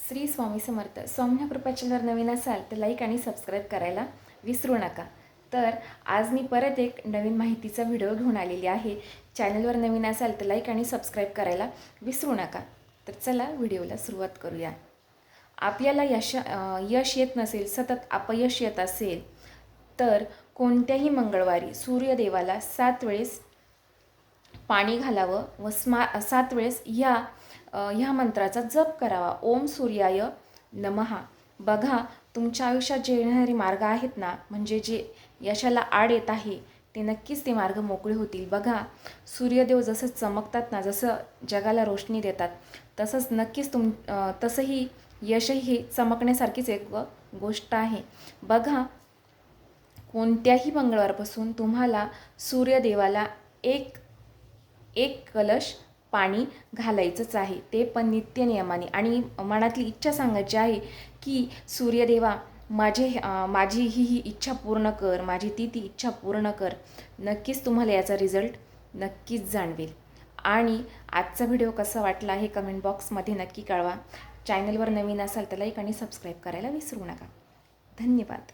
श्री स्वामी समर्थ. सौम्य कृपा चॅनलवर नवीन असाल तर लाईक आणि सबस्क्राईब करायला विसरू नका. तर आज मी परत एक नवीन माहितीचा व्हिडिओ घेऊन आलेली आहे. चॅनलवर नवीन असाल तर लाईक आणि सबस्क्राईब करायला विसरू नका. तर चला व्हिडिओला सुरुवात करूया. आपल्याला यश येत नसेल, सतत अपयश येत असेल तर कोणत्याही मंगळवारी सूर्यदेवाला 7 वेळेस पाणी घालावं व 7 वेळेस ह्या मंत्राचा जप करावा. ओम सूर्याय नमः. बघा, तुमच्या आयुष्यात जे येणारे मार्ग आहेत ना, म्हणजे जे यशाला आड येत आहे ते नक्कीच ते मार्ग मोकळे होतील. बघा, सूर्यदेव जसं चमकतात ना, जसं जगाला रोशनी देतात, तसंच नक्कीच तसंही यशही हे चमकण्यासारखीच एक गोष्ट आहे. बघा, कोणत्याही मंगळवारपासून तुम्हाला सूर्यदेवाला एक कलश पाणी घालायचंच आहे, ते पण नित्य नियमाने. आणि मनातली इच्छा सांगायची आहे की सूर्यदेवा, माझी ही इच्छा पूर्ण कर, माझी ती इच्छा पूर्ण कर. नक्कीच तुम्हाला याचा रिझल्ट नक्कीच जाणवेल. आणि आजचा व्हिडिओ कसा वाटला हे कमेंट बॉक्समध्ये नक्की कळवा. चॅनलवर नवीन असाल तर लाईक आणि सबस्क्राईब करायला विसरू नका. धन्यवाद.